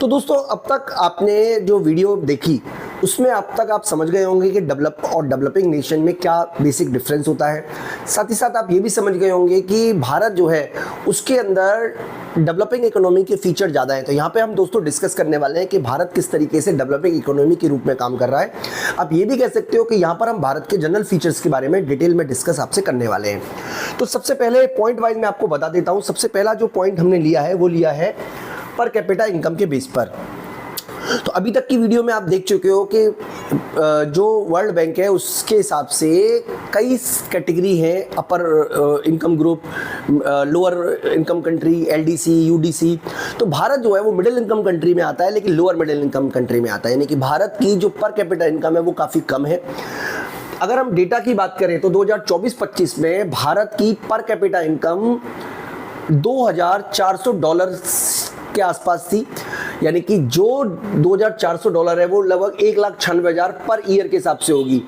तो दोस्तों अब तक आपने जो वीडियो देखी उसमें अब तक आप समझ गए होंगे कि डेवलप और डेवलपिंग नेशन में क्या बेसिक डिफरेंस होता है। साथ ही साथ आप ये भी समझ गए होंगे कि भारत जो है उसके अंदर डेवलपिंग इकोनॉमी के फीचर ज़्यादा हैं। तो यहाँ पे हम दोस्तों डिस्कस करने वाले हैं कि भारत किस तरीके से डेवलपिंग इकोनॉमी के रूप में काम कर रहा है। आप ये भी कह सकते हो कि यहाँ पर हम भारत के जनरल फीचर्स के बारे में डिटेल में डिस्कस आपसे करने वाले हैं। तो सबसे पहले पॉइंट वाइज मैं आपको बता देता हूँ। सबसे पहला जो पॉइंट हमने लिया है वो लिया है पर कैपिटा इनकम के बेस पर। तो अभी तक की वीडियो में आप देख चुके हो कि जो वर्ल्ड बैंक है उसके हिसाब से कई कैटेगरी है, upper income group, lower income country, LDC, UDC. तो भारत जो है वो मिडिल इनकम कंट्री में आता है, लेकिन लोअर मिडिल इनकम कंट्री में आता है, यानी कि भारत की जो पर कैपिटा इनकम है वो काफ़ी कम है। अगर हम डेटा की बात करें तो 2024-25 में भारत की पर कैपिटा इनकम $2,400 के आसपास थी, यानी कि जो $2,400 है वो लगभग 1,96,000 पर ईयर के हिसाब से होगी।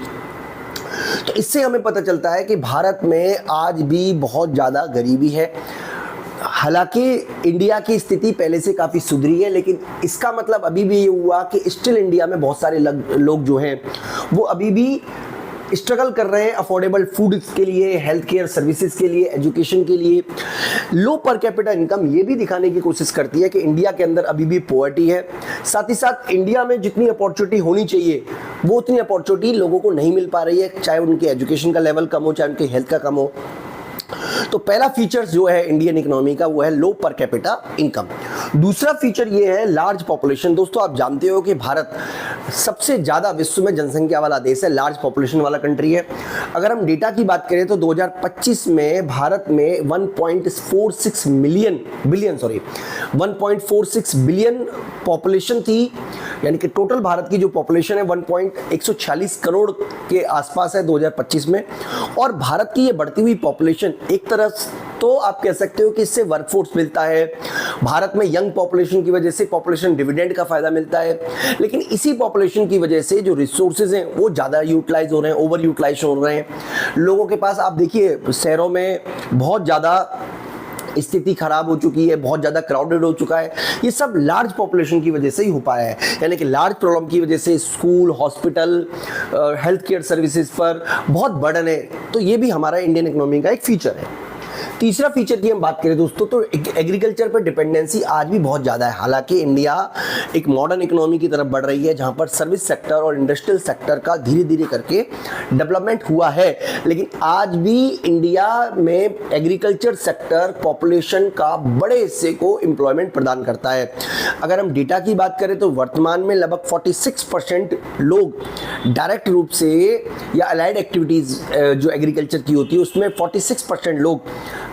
तो इससे हमें पता चलता है कि भारत में आज भी बहुत ज़्यादा गरीबी है। हालांकि इंडिया की स्थिति पहले से काफ़ी सुधरी है, लेकिन इसका मतलब अभी भी ये हुआ कि स्टिल इंडिया में बहुत सारे लोग जो हैं वो अभी भी स्ट्रगल कर रहे हैं अफोर्डेबल फूड के लिए, हेल्थ केयर सर्विसेज के लिए, एजुकेशन के लिए। लो पर कैपिटा इनकम ये भी दिखाने की कोशिश करती है कि इंडिया के अंदर अभी भी पॉवर्टी है। साथ ही साथ इंडिया में जितनी अपॉर्चुनिटी होनी चाहिए वो उतनी अपॉर्चुनिटी लोगों को नहीं मिल पा रही है, चाहे उनके एजुकेशन का लेवल कम हो, चाहे उनके हेल्थ का कम हो। तो पहला फीचर्स जो है इंडियन इकोनॉमी का वो है लो पर कैपिटा इनकम। दूसरा फीचर ये है लार्ज पॉपुलेशन। दोस्तों आप जानते हो कि भारत सबसे ज़्यादा विश्व में जनसंख्या वाला देश है, लार्ज पॉपुलेशन वाला कंट्री है। अगर हम डेटा की बात करें तो 2025 में भारत में 1.46 बिलियन पॉपुलेशन थी, यानी कि टोटल भारत की जो पॉपुलेशन है 1.146 करोड़ के आसपास है 2025 में। और भारत की ये बढ़ती हुई पॉपुलेशन एक तरह तो आप कह सकते हो कि इससे वर्कफोर्स मिलता है, भारत में यंग पॉपुलेशन की वजह से पॉपुलेशन डिविडेंड का फायदा मिलता है, लेकिन इसी पॉपुलेशन की वजह से जो रिसोर्सेज हैं वो ज़्यादा यूटिलाइज हो रहे हैं, ओवर यूटिलाइज हो रहे हैं। लोगों के पास आप देखिए शहरों में बहुत ज़्यादा स्थिति खराब हो चुकी है, बहुत ज़्यादा क्राउडेड हो चुका है। ये सब लार्ज पॉपुलेशन की वजह से ही हो पाया है, यानी कि लार्ज प्रॉब्लम की वजह से school, hospital, health care services पर बहुत बर्डन है। तो ये भी हमारा इंडियन इकोनॉमी का एक फीचर है। तीसरा फीचर की हम बात करें दोस्तों तो एग्रीकल्चर पर डिपेंडेंसी आज भी बहुत ज़्यादा है। हालांकि इंडिया एक मॉडर्न इकोनॉमी की तरफ बढ़ रही है, जहां पर सर्विस सेक्टर और इंडस्ट्रियल सेक्टर का धीरे धीरे करके डेवलपमेंट हुआ है, लेकिन आज भी इंडिया में एग्रीकल्चर सेक्टर पॉपुलेशन का बड़े हिस्से को एम्प्लॉयमेंट प्रदान करता है। अगर हम डेटा की बात करें तो वर्तमान में लगभग 46% लोग डायरेक्ट रूप से या अलाइड एक्टिविटीज़ जो एग्रीकल्चर की होती है उसमें 46% लोग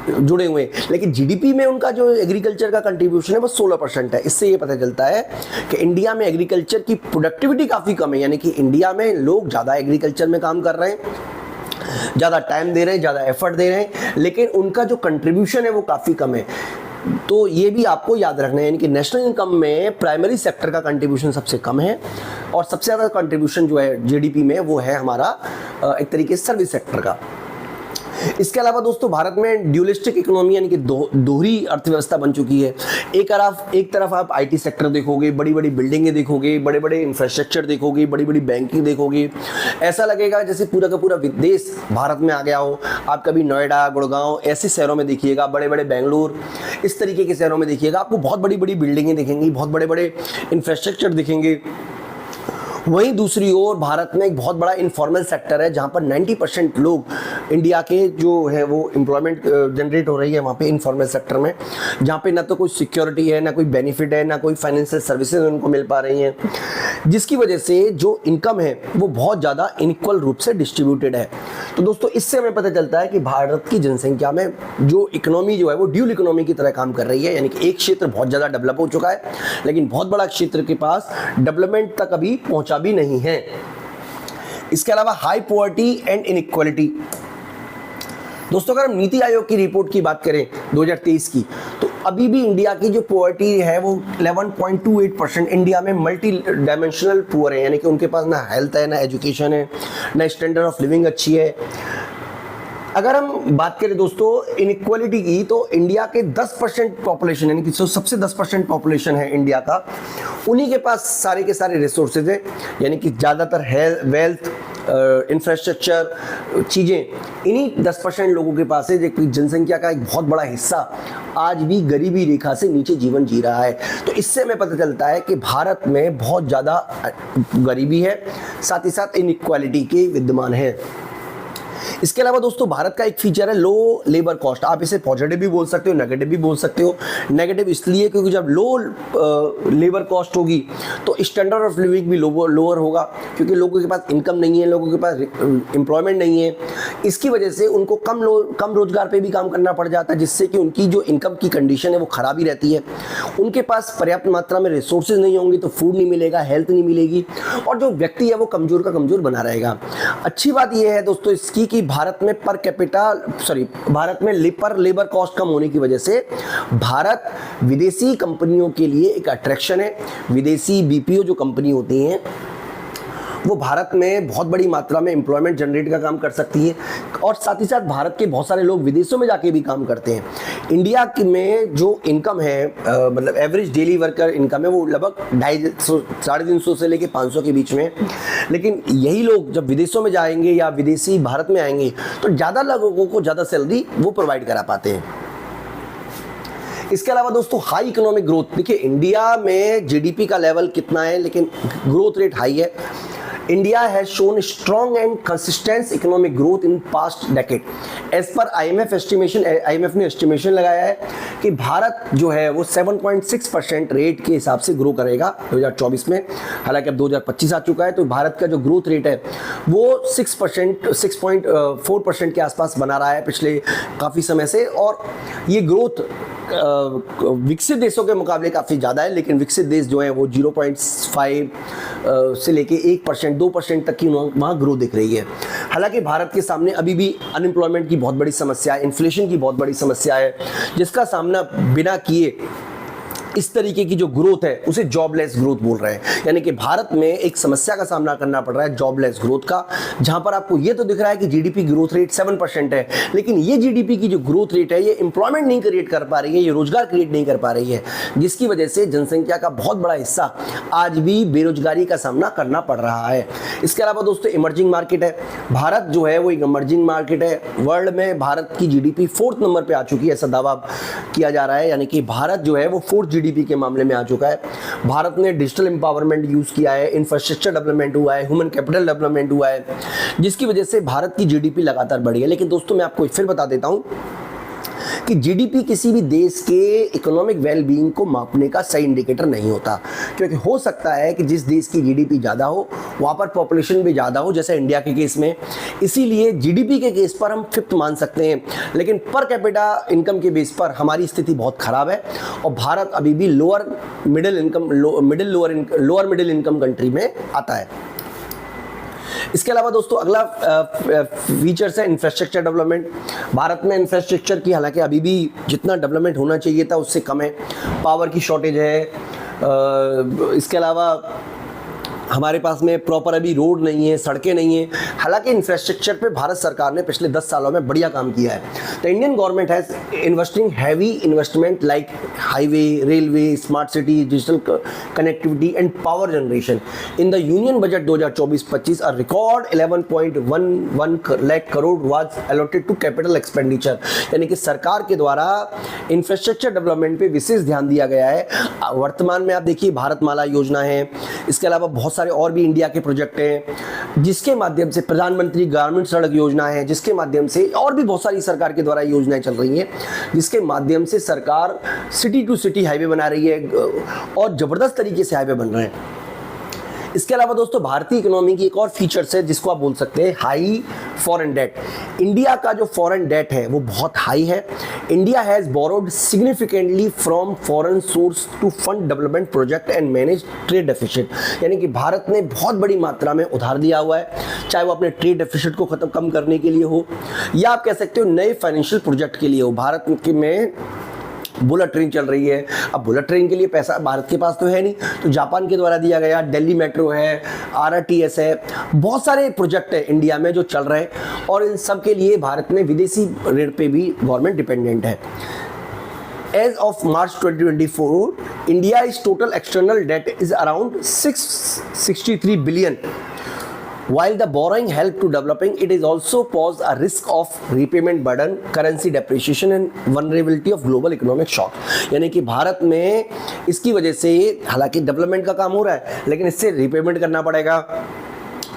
जुड़े हुए हैं, लेकिन जीडीपी में उनका जो एग्रीकल्चर का कंट्रीब्यूशन है वो 16% है। इससे ये पता चलता है कि इंडिया में एग्रीकल्चर की प्रोडक्टिविटी काफ़ी कम है, यानी कि इंडिया में लोग ज़्यादा एग्रीकल्चर में काम कर रहे हैं, ज़्यादा टाइम दे रहे हैं, ज़्यादा एफर्ट दे रहे हैं, लेकिन उनका जो कंट्रीब्यूशन है वो काफ़ी कम है। तो ये भी आपको याद रखना है, यानी कि नेशनल इनकम में प्राइमरी सेक्टर का कंट्रीब्यूशन सबसे कम है और सबसे ज़्यादा कंट्रीब्यूशन जो है जीडीपी में वो है हमारा एक तरीके से सर्विस सेक्टर का। इसके अलावा दोस्तों भारत में ड्यूलिस्टिक इकोनॉमी यानी कि दोहरी अर्थव्यवस्था बन चुकी है। एक तरफ आप आईटी सेक्टर देखोगे, बड़ी बड़ी बिल्डिंगें देखोगे, बड़े बड़े इंफ्रास्ट्रक्चर देखोगे, बड़ी बड़ी बैंकिंग देखोगे, ऐसा लगेगा जैसे पूरा का पूरा विदेश भारत में आ गया हो। आप कभी नोएडा, गुड़गांव ऐसे शहरों में देखिएगा, बड़े बड़े बेंगलुरु इस तरीके के शहरों में देखिएगा, आपको बहुत बड़ी बड़ी बिल्डिंगें दिखेंगी, बहुत बड़े बड़े इंफ्रास्ट्रक्चर दिखेंगे। वहीं दूसरी ओर भारत में एक बहुत बड़ा इनफॉर्मल सेक्टर है, जहां पर 90% लोग इंडिया के जो है वो एम्प्लॉयमेंट जनरेट हो रही है वहां पे इनफॉर्मल सेक्टर में, जहां पे ना तो कोई सिक्योरिटी है, ना कोई बेनिफिट है, ना कोई फाइनेंशियल सर्विसेज उनको मिल पा रही हैं, जिसकी वजह से जो इनकम है वो बहुत ज़्यादा इनइक्वल रूप से डिस्ट्रीब्यूटेड है। तो दोस्तों इससे हमें पता चलता है कि भारत की जनसंख्या में जो इकोनॉमी जो है वो ड्यूल इकोनॉमी की तरह काम कर रही है, यानी कि एक क्षेत्र बहुत ज़्यादा डेवलप हो चुका है, लेकिन बहुत बड़ा क्षेत्र के पास डेवलपमेंट तक अभी पहुंचा भी नहीं है। इसके अलावा हाई पॉवर्टी एंड इनइक्वालिटी। दोस्तों अगर हम नीति आयोग की रिपोर्ट की बात करें 2023 की, तो अभी भी इंडिया की जो पॉवर्टी है वो 11.28%। इंडिया में मल्टी डायमेंशनल पुअर है, यानी कि उनके पास ना हेल्थ है, ना एजुकेशन है, ना स्टैंडर्ड ऑफ लिविंग अच्छी है। अगर हम बात करें दोस्तों इनइक्वालिटी की, तो इंडिया के 10% पॉपुलेशन, यानी कि जो सबसे 10% पॉपुलेशन है इंडिया का, उन्हीं के पास सारे के सारे रिसोर्सेज हैं, यानी कि ज़्यादातर वेल्थ, इंफ्रास्ट्रक्चर चीज़ें इन्हीं 10% लोगों के पास है, जबकि जनसंख्या का एक बहुत बड़ा हिस्सा आज भी गरीबी रेखा से नीचे जीवन जी रहा है। तो इससे हमें पता चलता है कि भारत में बहुत ज़्यादा गरीबी है, साथ ही साथ इनइक्वालिटी के विद्यमान है। इसके अलावा दोस्तों भारत का एक फीचर है लो लेबर कॉस्ट। आप इसे पॉजिटिव भी बोल सकते हो, नेगेटिव भी बोल सकते हो। नेगेटिव इसलिए क्योंकि जब लो लेबर कॉस्ट होगी तो स्टैंडर्ड ऑफ लिविंग भी लोअर होगा, क्योंकि लोगों के पास इनकम नहीं है, लोगों के पास एम्प्लॉयमेंट नहीं है। इसकी वजह से उनको कम रोजगार पे भी काम करना पड़ जाता है, जिससे कि उनकी जो इनकम की कंडीशन है वो खराब ही रहती है। उनके पास पर्याप्त मात्रा में रिसोर्सेज नहीं होंगे तो फूड नहीं मिलेगा, हेल्थ नहीं मिलेगी, और जो व्यक्ति है वो कमजोर का कमजोर बना रहेगा। अच्छी बात यह है दोस्तों इसकी कि भारत में भारत में पर लेबर कॉस्ट कम होने की वजह से भारत विदेशी कंपनियों के लिए एक अट्रैक्शन है। विदेशी बीपीओ जो कंपनी होती हैं वो भारत में बहुत बड़ी मात्रा में एम्प्लॉयमेंट जनरेट का काम कर सकती है, और साथ ही साथ भारत के बहुत सारे लोग विदेशों में जाके भी काम करते हैं। इंडिया में जो इनकम है, मतलब एवरेज डेली वर्कर इनकम है, वो लगभग 250 से लेके 500 के बीच में, लेकिन यही लोग जब विदेशों में जाएंगे या विदेशी भारत में आएंगे तो ज़्यादा लोगों को ज़्यादा सैलरी वो प्रोवाइड करा पाते हैं। इसके अलावा दोस्तों हाई इकोनॉमिक ग्रोथ, देखिए इंडिया में जीडीपी का लेवल कितना है, लेकिन ग्रोथ रेट हाई है। India has shown strong and consistent economic growth in past decade. As per IMF estimation, IMF ने estimation लगाया है कि भारत जो है वो 7.6% रेट के हिसाब से ग्रो करेगा 2024 में। हालांकि अब 2025 आ चुका है, तो भारत का जो ग्रोथ रेट है वो 6.4% के आसपास बना रहा है पिछले काफ़ी समय से, और ये ग्रोथ विकसित देशों के मुकाबले काफ़ी ज़्यादा है, लेकिन विकसित देश जो है वो 0.5 से लेके 1%, 2% तक की वहाँ ग्रोथ दिख रही है। हालांकि भारत के सामने अभी भी अनएम्प्लॉयमेंट की बहुत बड़ी समस्या है, इन्फ्लेशन की बहुत बड़ी समस्या है, जिसका सामना बिना किए इस तरीके की जो ग्रोथ है उसे जॉबलेस ग्रोथ बोल रहे हैं। यानी कि भारत में एक समस्या का सामना करना पड़ रहा है जॉबलेस ग्रोथ का, जहां पर आपको ये तो दिख रहा है कि जीडीपी ग्रोथ रेट 7% है, लेकिन ये जीडीपी की जो ग्रोथ रेट है ये एम्प्लॉयमेंट नहीं क्रिएट कर पा रही है, ये रोजगार क्रिएट नहीं कर पा रही है, जिसकी वजह से जनसंख्या का बहुत बड़ा हिस्सा आज भी बेरोजगारी का सामना करना पड़ रहा है। इसके अलावा दोस्तों इमर्जिंग मार्केट है, भारत जो है वो एक इमर्जिंग मार्केट है। वर्ल्ड में भारत की जीडीपी 4th नंबर पे आ चुकी है, ऐसा दावा किया जा रहा है, यानी कि भारत जो है वो 4th जीडीपी के मामले में आ चुका है। भारत ने डिजिटल एम्पावरमेंट यूज किया है, इंफ्रास्ट्रक्चर डेवलपमेंट हुआ है, ह्यूमन कैपिटल डेवलपमेंट हुआ है, जिसकी वजह से भारत की जीडीपी लगातार बढ़ी है। लेकिन दोस्तों मैं आपको फिर बता देता हूं कि जीडीपी किसी भी देश के इकोनॉमिक वेलबीइंग को मापने का सही इंडिकेटर नहीं होता, क्योंकि हो सकता है कि जिस देश की जीडीपी ज़्यादा हो वहाँ पर पॉपुलेशन भी ज़्यादा हो, जैसे इंडिया के केस में। इसीलिए जीडीपी के केस पर हम 5th मान सकते हैं, लेकिन पर कैपिटा इनकम के बेस पर हमारी स्थिति बहुत ख़राब है, और भारत अभी भी लोअर मिडिल इनकम कंट्री में आता है। इसके अलावा दोस्तों अगला फीचर्स है इंफ्रास्ट्रक्चर डेवलपमेंट। भारत में इंफ्रास्ट्रक्चर की हालांकि अभी भी जितना डेवलपमेंट होना चाहिए था उससे कम है, पावर की शॉर्टेज है। इसके अलावा हमारे पास में प्रॉपर अभी रोड नहीं है, सड़कें नहीं है। हालांकि इंफ्रास्ट्रक्चर पे भारत सरकार ने पिछले 10 सालों में बढ़िया काम किया है। The Indian government has investing heavy investment like highway, railway, smart city, digital connectivity and power generation. In the union budget 2024-25 a record 11.11 lakh crore was allotted to capital expenditure, यानी कि सरकार के द्वारा इंफ्रास्ट्रक्चर डेवलपमेंट पे विशेष ध्यान दिया गया है। वर्तमान में आप देखिए भारतमाला योजना है, इसके अलावा बहुत सारे और भी इंडिया के प्रोजेक्ट हैं, जिसके माध्यम से प्रधानमंत्री ग्रामीण सड़क योजना है, जिसके माध्यम से और भी बहुत सारी सरकार के द्वारा योजनाएं चल रही हैं, जिसके माध्यम से सरकार सिटी टू सिटी हाईवे बना रही है और जबरदस्त तरीके से हाईवे बन रहे हैं। इसके अलावा दोस्तों भारतीय इकोनॉमी की एक और फीचर्स है जिसको आप बोल सकते हैं हाई फॉरेन डेट। इंडिया का जो फॉरेन डेट है वो बहुत हाई है। India has borrowed significantly from foreign source to fund development project and manage trade deficit, यानी कि भारत ने बहुत बड़ी मात्रा में उधार दिया हुआ है, चाहे वो अपने ट्रेड डेफिसिट को कम करने के लिए हो, या आप कह सकते हो नए फाइनेंशियल प्रोजेक्ट के लिए हो। भारत में बुलेट ट्रेन चल रही है। अब बुलेट ट्रेन के लिए पैसा भारत के पास तो है नहीं, तो जापान के द्वारा दिया गया। दिल्ली मेट्रो है, RRTS है, बहुत सारे प्रोजेक्ट है इंडिया में जो चल रहे हैं, और इन सब के लिए भारत में विदेशी ऋण पे भी गवर्नमेंट डिपेंडेंट है। As of March 2024, India's total external debt is around 663 billion. While the borrowing helped to developing, it is also posed a risk of repayment burden, currency depreciation and vulnerability of global economic shock. यानी कि भारत में इसकी वजह से हालांकि development का काम हो रहा है, लेकिन इससे रीपेमेंट करना पड़ेगा,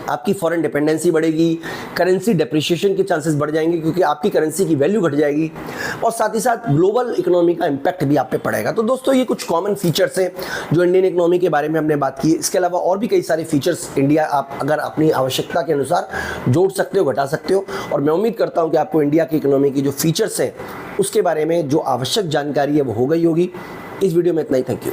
आपकी फॉरेन डिपेंडेंसी बढ़ेगी, करेंसी डेप्रिसिएशन के चांसेस बढ़ जाएंगे क्योंकि आपकी करेंसी की वैल्यू घट जाएगी, और साथ ही साथ ग्लोबल इकोनॉमी का इम्पैक्ट भी आप पे पड़ेगा। तो दोस्तों ये कुछ कॉमन फीचर्स हैं जो इंडियन इकोनॉमी के बारे में हमने बात की। इसके अलावा और भी कई सारे फीचर्स इंडिया आप अगर अपनी आवश्यकता के अनुसार जोड़ सकते हो, घटा सकते हो, और मैं उम्मीद करता हूँ कि आपको इंडिया की इकोनॉमी की जो फीचर्स हैं उसके बारे में जो आवश्यक जानकारी है वो हो गई होगी। इस वीडियो में इतना ही। Thank you.